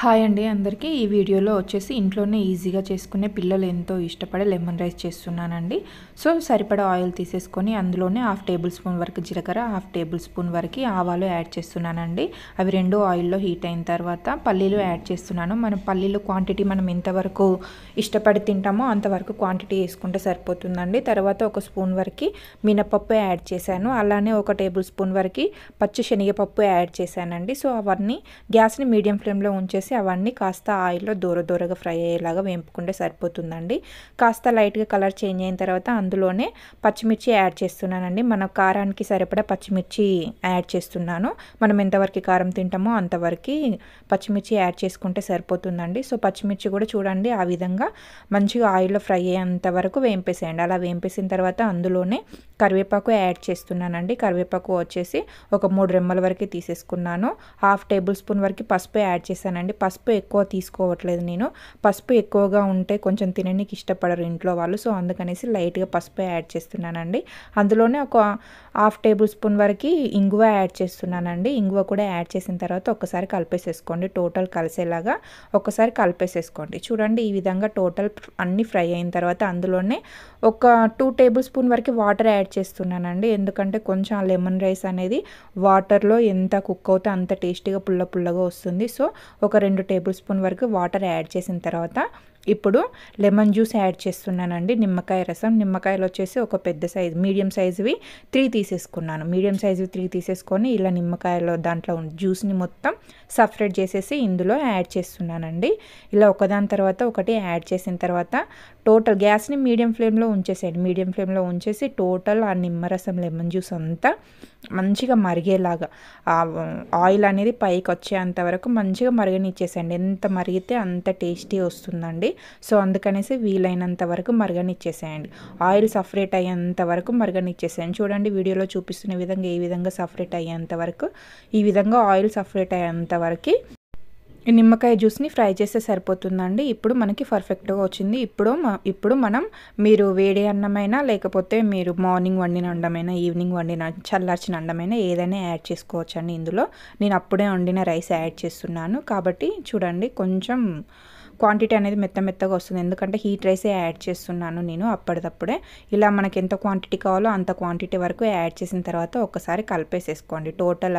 Hi అండి అందరికీ ఈ వీడియోలో వచ్చేసి ఇంట్లోనే ఈజీగా చేసుకునే పిల్లలు ఎంతో ఇష్టపడే లెమన్ రైస్ చేస్తున్నానండి. సో సరిపడా ఆయిల్ తీసేసుకొని అందులోనే 1/2 టేబుల్ స్పూన్ వరకు జీలకర్ర, 1/2 టేబుల్ స్పూన్ వరకు ఆవాలు యాడ్ చేస్తున్నానండి. అవి రెండు ఆయిల్లో హీట్ అయిన తర్వాత పల్లీలు యాడ్ చేస్తున్నాను. మన పల్లీలు క్వాంటిటీ మనం ఎంతవరకు ఇష్టపడి తింటామో అంతవరకు క్వాంటిటీ వేసుకుంటే సరిపోతుందండి. తర్వాత ఒక స్పూన్ వరకు మినపప్పు యాడ్ చేశాను. అలానే ఒక టేబుల్ స్పూన్ వరకు పచ్చి శనగపప్పు యాడ్ చేశానండి. సో అవన్నీ గ్యాస్ని మీడియం ఫ్లేమ్లో ఉంచేసి అవన్నీ కాస్త ఆయిల్లో దూరగా ఫ్రై అయ్యేలాగా వేపుకుంటే సరిపోతుందండి. కాస్త లైట్గా కలర్ చేంజ్ అయిన తర్వాత అందులోనే పచ్చిమిర్చి యాడ్ చేస్తున్నానండి. మన కారానికి సరిపడా పచ్చిమిర్చి యాడ్ చేస్తున్నాను. మనం ఎంతవరకు కారం తింటామో అంతవరకు పచ్చిమిర్చి యాడ్ చేసుకుంటే సరిపోతుందండి. సో పచ్చిమిర్చి కూడా చూడండి ఆ విధంగా మంచిగా ఆయిల్లో ఫ్రై అయ్యేంత వరకు వేంపేసేయండి. అలా వేంపేసిన తర్వాత అందులోనే కరివేపాకు యాడ్ చేస్తున్నానండి. కరివేపాకు వచ్చేసి ఒక 3 రెమ్మల వరకు తీసేసుకున్నాను. 1/2 టేబుల్ స్పూన్ వరకు పసుపు యాడ్ చేశానండి. పసుపు ఎక్కువ తీసుకోవట్లేదు నేను. పసుపు ఎక్కువగా ఉంటే కొంచెం తినడానికి ఇష్టపడరు ఇంట్లో వాళ్ళు. సో అందుకనేసి లైట్గా పసుపు యాడ్ చేస్తున్నానండి. అందులోనే ఒక 1/2 టేబుల్ స్పూన్ వరకు ఇంగువ యాడ్ చేస్తున్నానండి. ఇంగువ కూడా యాడ్ చేసిన తర్వాత ఒకసారి కలిపేసేసుకోండి. టోటల్ కలిసేలాగా ఒకసారి కలిపేసేసుకోండి. చూడండి ఈ విధంగా టోటల్ అన్నీ ఫ్రై అయిన తర్వాత అందులోనే ఒక 2 టేబుల్ స్పూన్ వరకు వాటర్ యాడ్ చేస్తున్నానండి. ఎందుకంటే కొంచెం ఆ లెమన్ రైస్ అనేది వాటర్లో ఎంత కుక్ అవుతే అంత టేస్టీగా పుల్లగా వస్తుంది. సో ఒక 2 టేబుల్ స్పూన్ వరకు వాటర్ యాడ్ చేసిన తర్వాత ఇప్పుడు లెమన్ జ్యూస్ యాడ్ చేస్తున్నానండి. నిమ్మకాయ రసం. నిమ్మకాయలు వచ్చేసి ఒక పెద్ద సైజు మీడియం సైజువి 3 తీసేసుకున్నాను. మీడియం సైజువి 3 తీసేసుకొని ఇలా నిమ్మకాయలో దాంట్లో జ్యూస్ని మొత్తం సపరేట్ చేసేసి ఇందులో యాడ్ చేస్తున్నానండి. ఇలా ఒకదాని తర్వాత ఒకటి యాడ్ చేసిన తర్వాత టోటల్ గ్యాస్ని మీడియం ఫ్లేమ్లో ఉంచేసేయండి. మీడియం ఫ్లేమ్లో ఉంచేసి టోటల్ ఆ నిమ్మరసం లెమన్ జ్యూస్ అంతా మంచిగా మరిగేలాగా ఆయిల్ అనేది పైకి వచ్చేంత వరకు మంచిగా మరగనిచ్చేసేయండి. ఎంత మరిగితే అంత టేస్టీ వస్తుందండి. సో అందుకనేసి వీలైనంత వరకు మరగనిచ్చేసేయండి. ఆయిల్ సపరేట్ అయ్యేంత వరకు మరగనిచ్చేసేయండి. చూడండి వీడియోలో చూపిస్తున్న విధంగా ఈ విధంగా సపరేట్ అయ్యేంత వరకు ఈ విధంగా ఆయిల్ సపరేట్ అయ్యేంత వరకు ఈ నిమ్మకాయ జ్యూస్ని ఫ్రై చేస్తే సరిపోతుందండి. ఇప్పుడు మనకి పర్ఫెక్ట్గా వచ్చింది. ఇప్పుడు మనం మీరు వేడి అన్నమైనా లేకపోతే మీరు మార్నింగ్ వండిన అన్నమైనా ఈవినింగ్ వండిన చల్లార్చిన అన్నమైనా ఏదైనా యాడ్ చేసుకోవచ్చండి. ఇందులో నేను అప్పుడే వండిన రైస్ యాడ్ చేస్తున్నాను కాబట్టి చూడండి కొంచెం క్వాంటిటీ అనేది మెత్తగా వస్తుంది. ఎందుకంటే హీట్ రైసే యాడ్ చేస్తున్నాను నేను అప్పటిదప్పుడే. ఇలా మనకి ఎంత క్వాంటిటీ కావాలో అంత క్వాంటిటీ వరకు యాడ్ చేసిన తర్వాత ఒకసారి కలిపేసేసుకోండి. టోటల్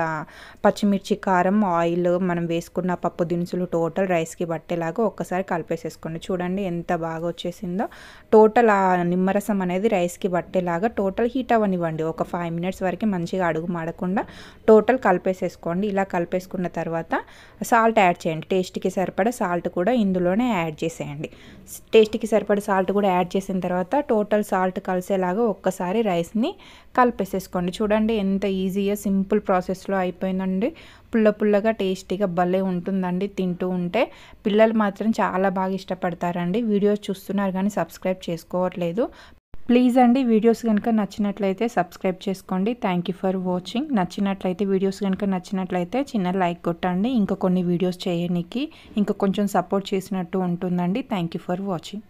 పచ్చిమిర్చి, కారం, ఆయిల్, మనం వేసుకున్న పప్పు దినుసులు టోటల్ రైస్కి పట్టేలాగా ఒక్కసారి కలిపేసేసుకోండి. చూడండి ఎంత బాగా వచ్చేసిందో. టోటల్ ఆ నిమ్మరసం అనేది రైస్కి పట్టేలాగా టోటల్ హీట్ అవ్వనివ్వండి. ఒక 5 మినిట్స్ వరకు మంచిగా అడుగు మాడకుండా టోటల్ కలిపేసేసుకోండి. ఇలా కలిపేసుకున్న తర్వాత సాల్ట్ యాడ్ చేయండి. టేస్ట్కి సరిపడా సాల్ట్ కూడా ఇందులో యాడ్ చేసేయండి. టేస్ట్కి సరిపడా సాల్ట్ కూడా యాడ్ చేసిన తర్వాత టోటల్ సాల్ట్ కలిసేలాగా ఒక్కసారి రైస్ని కలిపేసేసుకోండి. చూడండి ఎంత ఈజీగా సింపుల్ ప్రాసెస్లో అయిపోయిందండి. పుల్లగా టేస్టీగా భలే ఉంటుందండి. తింటూ ఉంటే పిల్లలు మాత్రం చాలా బాగా ఇష్టపడతారండి. వీడియోస్ చూస్తున్నారు కానీ సబ్స్క్రైబ్ చేసుకోవట్లేదు. ప్లీజ్ అండి వీడియోస్ కనుక నచ్చినట్లయితే సబ్స్క్రైబ్ చేసుకోండి. Thank you for watching. Videos కనుక నచ్చినట్లయితే చిన్న లైక్ కొట్టండి. ఇంకా కొన్ని వీడియోస్ చేయడానికి ఇంకా కొంచెం సపోర్ట్ చేసినట్టు ఉంటుందండి. Thank you for watching.